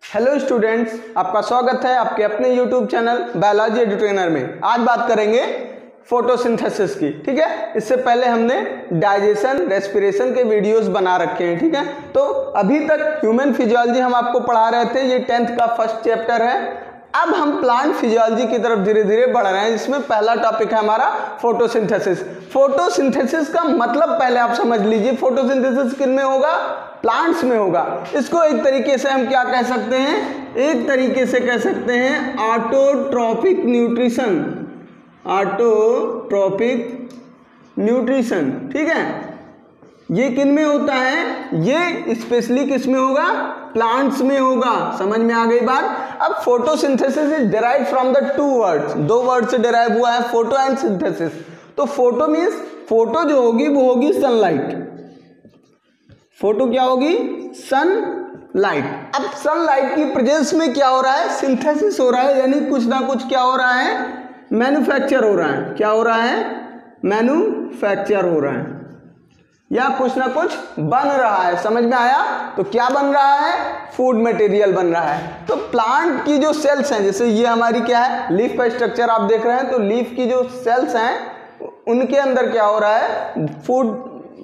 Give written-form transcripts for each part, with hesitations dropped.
Hello students, आपका स्वागत है आपके अपने यूट्यूब चैनल बायोलॉजी एडुटेनर में। आज बात करेंगे फोटोसिंथेसिस की। ठीक है, इससे पहले हमने डाइजेशन रेस्पिरेशन के वीडियोस बना रखे हैं। ठीक है, तो अभी तक ह्यूमन फिजियोलॉजी हम आपको पढ़ा रहे थे, ये 10th का फर्स्ट चैप्टर है। अब हम प्लांट फिजियोलॉजी की तरफ धीरे धीरे बढ़ रहे हैं, जिसमें पहला टॉपिक है हमारा फोटोसिंथेसिस। फोटोसिंथेसिस का मतलब पहले आप समझ लीजिए, फोटोसिंथेसिस किन में होगा? प्लांट्स में होगा। इसको एक तरीके से हम क्या कह सकते हैं? एक तरीके से कह सकते हैं ऑटोट्रॉपिक न्यूट्रिशन। ऑटोट्रॉपिक न्यूट्रिशन, ठीक है, ये किन में होता है? ये स्पेशली किस में होगा? प्लांट्स में होगा। समझ में आ गई बात? अब photosynthesis is derive from the two words, दो वर्ड से डिराइव हुआ है, फोटो एंड सिंथेसिस। तो फोटो मीन्स फोटो जो होगी वो होगी सनलाइट। फोटो क्या होगी? सनलाइट। अब सनलाइट की प्रेजेंस में क्या हो रहा है? सिंथेसिस हो रहा है, यानी कुछ ना कुछ क्या हो रहा है? मैन्युफैक्चर हो रहा है। क्या हो रहा है? मैन्युफैक्चर हो रहा है या कुछ ना कुछ बन रहा है। समझ में आया? तो क्या बन रहा है? फूड मटेरियल बन रहा है। तो प्लांट की जो सेल्स हैं, जैसे ये हमारी क्या है, लीफ का स्ट्रक्चर आप देख रहे हैं, तो लीफ की जो सेल्स हैं उनके अंदर क्या हो रहा है? फूड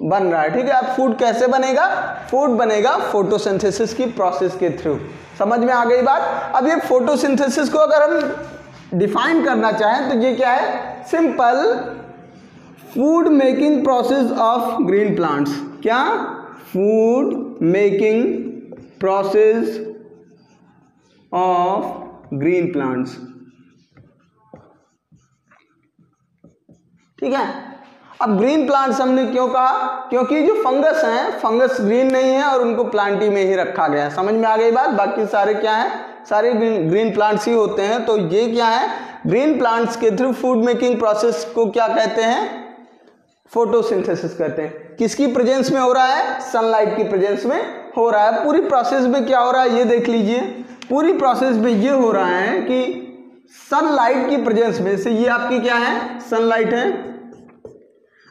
बन रहा है। ठीक है, अब फूड कैसे बनेगा? फूड बनेगा फोटोसिंथेसिस की प्रोसेस के थ्रू। समझ में आ गई बात? अब ये फोटोसिंथेसिस को अगर हम डिफाइन करना चाहें तो ये क्या है? Simple food making process of green plants. क्या? Food making process of green plants. ठीक है, अब ग्रीन प्लांट्स हमने क्यों कहा? क्योंकि जो फंगस हैं, फंगस ग्रीन नहीं है और उनको प्लांटी में ही रखा गया है। समझ में आ गई बात? बाकी सारे क्या है? सारे ग्रीन प्लांट्स ही होते हैं। तो ये क्या है? ग्रीन प्लांट्स के थ्रू फूड मेकिंग प्रोसेस को क्या कहते हैं? फोटोसिंथेसिस कहते हैं। किसकी प्रेजेंस में हो रहा है? सनलाइट की प्रेजेंस में हो रहा है। पूरी प्रोसेस में क्या हो रहा है ये देख लीजिए। पूरी प्रोसेस में ये हो रहा है कि सनलाइट की प्रेजेंस में से, ये आपकी क्या है? सनलाइट है।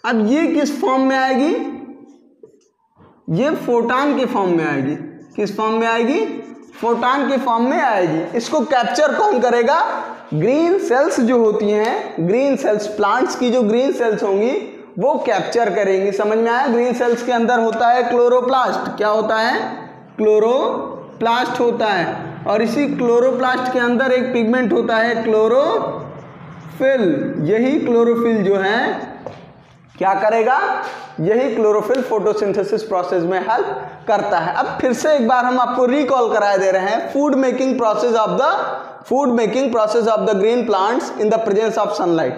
अब ये किस फॉर्म में आएगी? ये फोटॉन के फॉर्म में आएगी। किस फॉर्म में आएगी? फोटॉन के फॉर्म में आएगी। इसको कैप्चर कौन करेगा? ग्रीन सेल्स जो होती हैं, ग्रीन सेल्स, प्लांट्स की जो ग्रीन सेल्स होंगी वो कैप्चर करेंगी। समझ में आया? ग्रीन सेल्स के अंदर होता है क्लोरोप्लास्ट। क्या होता है? क्लोरोप्लास्ट होता है। और इसी क्लोरोप्लास्ट के अंदर एक पिगमेंट होता है क्लोरोफिल। यही क्लोरोफिल जो है क्या करेगा? यही क्लोरोफिल फोटोसिंथेसिस प्रोसेस में हेल्प करता है। अब फिर से एक बार हम आपको रिकॉल कराए दे रहे हैं। Food making process of the green plants in the presence of sunlight.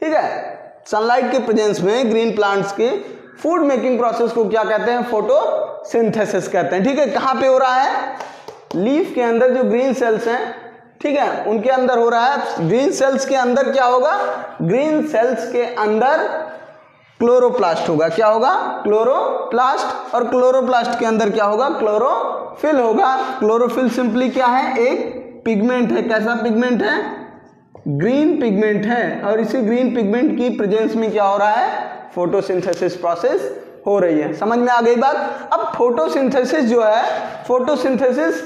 ठीक है, सनलाइट के प्रेजेंस में ग्रीन प्लांट्स के फूड मेकिंग प्रोसेस को क्या कहते हैं? फोटोसिंथेसिस कहते हैं। ठीक है, कहाँ पे हो रहा है? लीफ के अंदर जो ग्रीन सेल्स हैं, ठीक है, उनके अंदर हो रहा है। ग्रीन सेल्स के अंदर क्या होगा? ग्रीन सेल्स के अंदर क्लोरोप्लास्ट होगा। क्या होगा? क्लोरोप्लास्ट। और क्लोरोप्लास्ट के अंदर क्या होगा? क्लोरोफिल होगा। क्लोरोफिल सिंपली क्या है? एक पिगमेंट है। कैसा पिगमेंट है? ग्रीन पिगमेंट है। और इसी ग्रीन पिगमेंट की प्रेजेंस में क्या हो रहा है? फोटोसिंथेसिस प्रोसेस हो रही है। समझ में आ गई बात? अब फोटोसिंथेसिस जो है, फोटोसिंथेसिस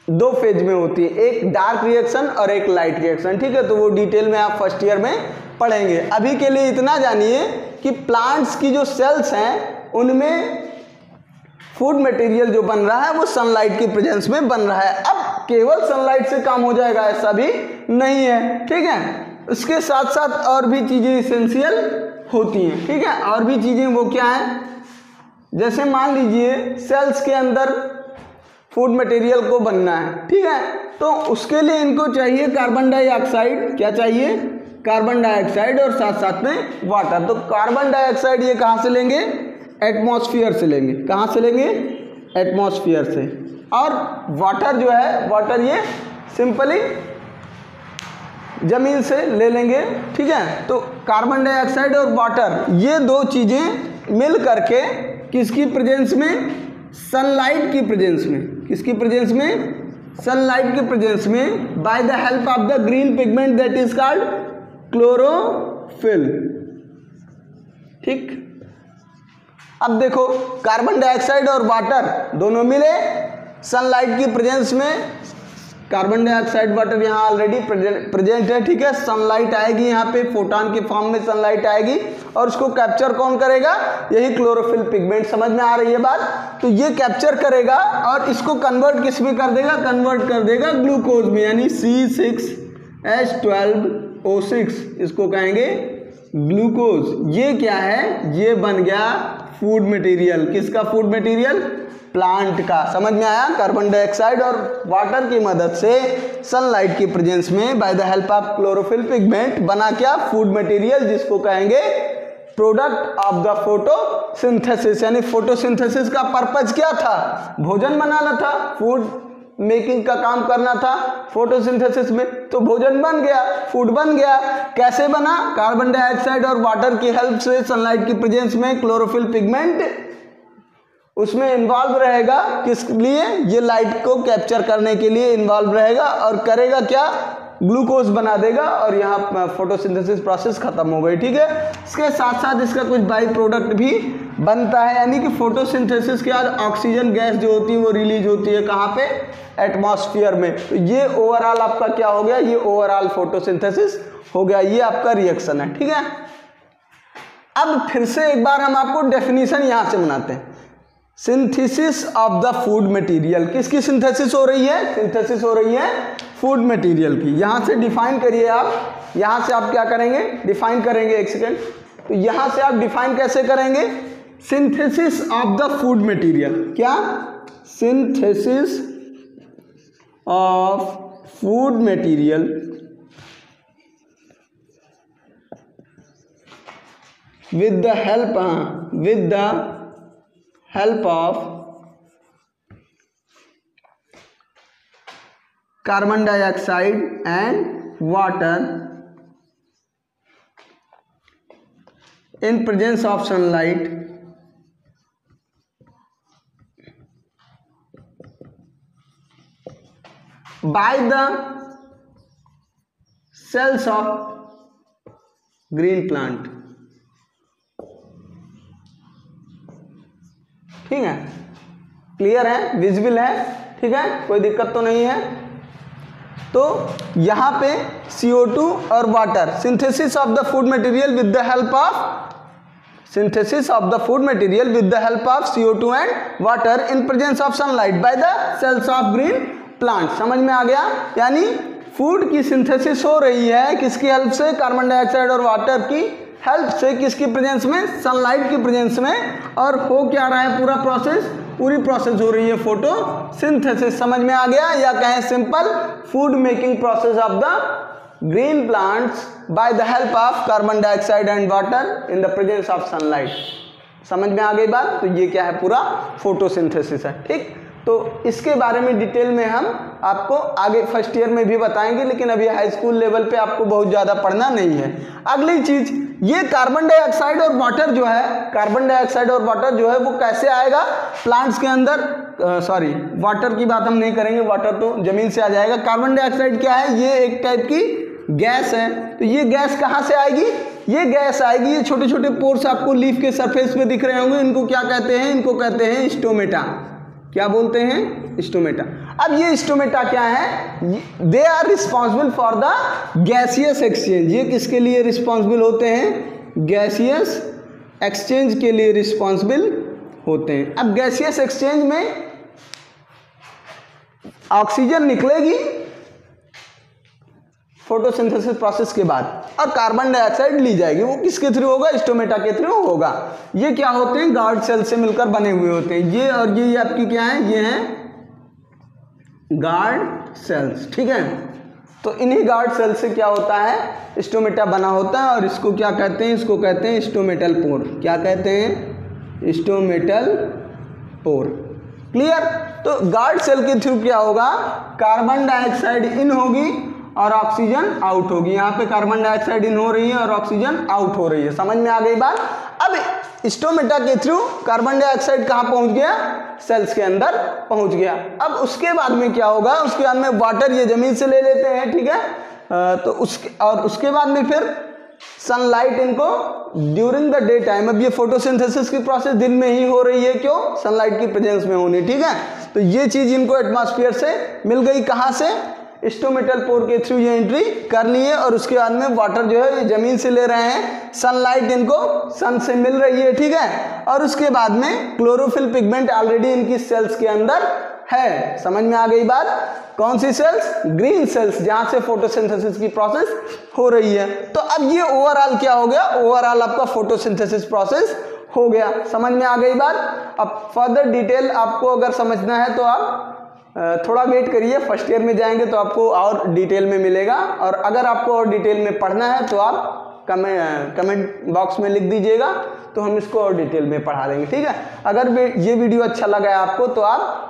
दो फेज में होती है, एक डार्क रिएक्शन और एक लाइट रिएक्शन। ठीक है, तो वो डिटेल में आप फर्स्ट ईयर में पढ़ेंगे। अभी के लिए इतना जानिए कि प्लांट्स की जो सेल्स हैं उनमें फूड मटेरियल जो बन रहा है वो सनलाइट की प्रेजेंस में बन रहा है। अब केवल सनलाइट से काम हो जाएगा ऐसा भी नहीं है। ठीक है, उसके साथ साथ और भी चीजें इसेंशियल होती हैं। ठीक है, और भी चीजें वो क्या है? जैसे मान लीजिए सेल्स के अंदर फूड मटेरियल को बनना है, ठीक है, तो उसके लिए इनको चाहिए कार्बन डाइऑक्साइड। क्या चाहिए? कार्बन डाइऑक्साइड और साथ साथ में वाटर। तो कार्बन डाइऑक्साइड ये कहाँ से लेंगे? एटमॉस्फेयर से लेंगे। कहाँ से लेंगे? एटमॉस्फेयर से। और वाटर जो है, वाटर ये सिंपली जमीन से ले लेंगे। ठीक है, तो कार्बन डाइऑक्साइड और वाटर ये दो चीज़ें मिल करके किसकी प्रेजेंस में? सनलाइट की प्रेजेंस में। किसकी प्रेजेंस में? सनलाइट की प्रेजेंस में by the help of the green pigment that is called chlorophyll. ठीक, अब देखो कार्बन डाइऑक्साइड और वाटर दोनों मिले सनलाइट की प्रेजेंस में कार्बन डाइऑक्साइड वाटर यहाँ ऑलरेडी प्रेजेंट है, ठीक है। सनलाइट आएगी यहाँ पे, फोटॉन के फॉर्म में सनलाइट आएगी और उसको कैप्चर कौन करेगा, यही क्लोरोफिल पिगमेंट। समझ में आ रही है बात? तो ये कैप्चर करेगा और इसको कन्वर्ट किस में कर देगा, कन्वर्ट कर देगा ग्लूकोज में, यानी C6H12O6, इसको कहेंगे ग्लूकोज। ये क्या है, ये बन गया फूड मटेरियल। किसका फूड मटेरियल, प्लांट का। समझ में आया? कार्बन डाइऑक्साइड और वाटर की मदद से सनलाइट की प्रेजेंस में by the help of chlorophyll pigment बना क्या, फूड मटेरियल, जिसको कहेंगे प्रोडक्ट ऑफ द फोटोसिंथेसिस। यानी फोटोसिंथेसिस का पर्पज क्या था, भोजन बनाना था, फूड मेकिंग का काम करना था फोटोसिंथेसिस में, तो भोजन बन गया, फूड बन गया। कैसे बना, कार्बन डाइऑक्साइड और वाटर की हेल्प से सनलाइट की प्रेजेंस में क्लोरोफिल पिगमेंट उसमें इन्वॉल्व रहेगा। किस लिए, ये लाइट को कैप्चर करने के लिए इन्वॉल्व रहेगा और करेगा क्या, ग्लूकोज बना देगा और यहाँ फोटोसिंथेसिस प्रोसेस खत्म हो गई, ठीक है। इसके साथ साथ इसका कुछ बाई प्रोडक्ट भी बनता है, यानी कि फोटोसिंथेसिस के बाद ऑक्सीजन गैस जो होती है वो रिलीज होती है कहाँ पे, एटमॉस्फेयर में। तो ये ओवरऑल आपका क्या हो गया, ये ओवरऑल फोटोसिंथेसिस हो गया, ये आपका रिएक्शन है, ठीक है। अब फिर से एक बार हम आपको डेफिनेशन यहाँ से बनाते हैं। Synthesis of the food material, किसकी सिंथेसिस हो रही है, सिंथेसिस हो रही है फूड मटेरियल की। यहाँ से डिफाइन करिए आप, यहाँ से आप क्या करेंगे, डिफाइन करेंगे, एक सेकेंड। तो यहाँ से आप डिफाइन कैसे करेंगे, synthesis of the food material, क्या, synthesis of food material with the help of carbon dioxide and water in presence of sunlight by the cells of green plant. ठीक है, क्लियर है, विजिबल है, ठीक है, कोई दिक्कत तो नहीं है। तो यहाँ पे CO2 और water, synthesis of the food material with the help of, synthesis of the food material with the help of CO2 and water in presence of sunlight by the cells of green plant. समझ में आ गया? यानी food की synthesis हो रही है किसकी help से, कार्बन डाइऑक्साइड और वाटर की हेल्प से, किसकी प्रेजेंस में, सनलाइट की प्रेजेंस में। और हो क्या रहा है, पूरा प्रोसेस, पूरी प्रोसेस हो रही है फोटोसिंथेसिस। समझ में आ गया? या कहें simple, food making process of the green plants by the help of carbon dioxide and water in the presence of sunlight. समझ में आ गई बात? तो ये क्या है, पूरा फोटोसिंथेसिस है, ठीक। तो इसके बारे में डिटेल में हम आपको आगे फर्स्ट ईयर में भी बताएंगे, लेकिन अभी हाई स्कूल लेवल पे आपको बहुत ज़्यादा पढ़ना नहीं है। अगली चीज़, ये कार्बन डाइऑक्साइड और वाटर जो है, कार्बन डाइऑक्साइड और वाटर जो है वो कैसे आएगा प्लांट्स के अंदर, सॉरी वाटर की बात हम नहीं करेंगे, वाटर तो जमीन से आ जाएगा। कार्बन डाइऑक्साइड क्या है, ये एक टाइप की गैस है। तो ये गैस कहाँ से आएगी, ये गैस आएगी, ये छोटे छोटे पोर्स आपको लीफ के सरफेस पे दिख रहे होंगे, इनको क्या कहते हैं, इनको कहते हैं स्टोमेटा। क्या बोलते हैं, स्टोमेटा। अब ये स्टोमेटा क्या है, they are responsible for the gaseous exchange. ये किसके लिए रिस्पॉन्सिबल होते हैं, गैसियस एक्सचेंज के लिए रिस्पॉन्सिबल होते हैं। अब गैसियस एक्सचेंज में ऑक्सीजन निकलेगी फोटोसिंथेसिस प्रोसेस के बाद और कार्बन डाइऑक्साइड ली जाएगी। वो किसके थ्रू होगा, स्टोमेटा के थ्रू होगा। ये क्या होते हैं, गार्ड सेल से मिलकर बने हुए होते हैं। ये और ये आपकी क्या है, ये हैं गार्ड सेल्स, ठीक है। तो इन्हीं गार्ड सेल से क्या होता है, स्टोमेटा बना होता है। और इसको क्या कहते हैं, इसको कहते हैं स्टोमेटल पोर। क्या कहते हैं, स्टोमेटल पोर। क्लियर? तो गार्ड सेल के थ्रू क्या होगा, कार्बन डाइऑक्साइड इन होगी और ऑक्सीजन आउट होगी। यहाँ पे कार्बन डाइऑक्साइड इन हो रही है और ऑक्सीजन आउट हो रही है। समझ में आ गई बात? अब स्टोमेटा के थ्रू कार्बन डाइऑक्साइड कहाँ पहुँच गया, सेल्स के अंदर पहुँच गया। अब उसके बाद में क्या होगा, उसके बाद में वाटर ये जमीन से ले लेते हैं, ठीक है। तो उसके बाद में फिर सनलाइट इनको ड्यूरिंग द डे टाइम, अब ये फोटोसिंथेसिस की प्रोसेस दिन में ही हो रही है, क्यों, सनलाइट की प्रेजेंस में होनी, ठीक है। तो ये चीज़ इनको एटमॉस्फेयर से मिल गई, कहाँ से, स्टोमेटल पोर के थ्रू ये एंट्री कर लिए, और उसके बाद में वाटर जो है ये जमीन से ले रहे हैं, सनलाइट इनको सन से मिल रही है, ठीक है। और उसके बाद में क्लोरोफिल पिगमेंट ऑलरेडी इनकी सेल्स के अंदर है। समझ में आ गई बात? कौन सी सेल्स? ग्रीन सेल्स, जहां से फोटोसिंथेसिस की प्रोसेस हो रही है। तो अब ये ओवरऑल क्या हो गया, ओवरऑल आपका फोटोसिंथेसिस प्रोसेस हो गया। समझ में आ गई बात? अब फर्दर डिटेल आपको अगर समझना है तो आप थोड़ा वेट करिए, फर्स्ट ईयर में जाएंगे तो आपको और डिटेल में मिलेगा, और अगर आपको और डिटेल में पढ़ना है तो आप कमेंट बॉक्स में लिख दीजिएगा, तो हम इसको और डिटेल में पढ़ा देंगे, ठीक है। अगर ये वीडियो अच्छा लगा है आपको तो आप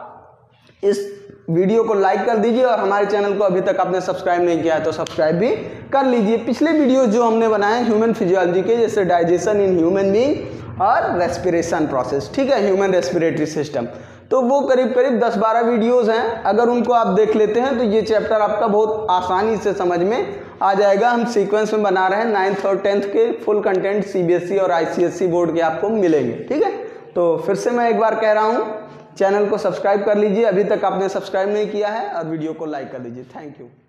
इस वीडियो को लाइक कर दीजिए, और हमारे चैनल को अभी तक आपने सब्सक्राइब नहीं किया है तो सब्सक्राइब भी कर लीजिए। पिछले वीडियो जो हमने बनाए ह्यूमन फिजियोलॉजी के, जैसे डाइजेशन इन ह्यूमन बीइंग और रेस्पिरेशन प्रोसेस, ठीक है, ह्यूमन रेस्पिरेटरी सिस्टम, तो वो करीब करीब 10-12 वीडियोस हैं। अगर उनको आप देख लेते हैं तो ये चैप्टर आपका बहुत आसानी से समझ में आ जाएगा। हम सीक्वेंस में बना रहे हैं, 9th और 10th के फुल कंटेंट सीबीएसई और आईसीएसई बोर्ड के आपको मिलेंगे, ठीक है। तो फिर से मैं एक बार कह रहा हूँ, चैनल को सब्सक्राइब कर लीजिए, अभी तक आपने सब्सक्राइब नहीं किया है, और वीडियो को लाइक कर दीजिए। Thank you.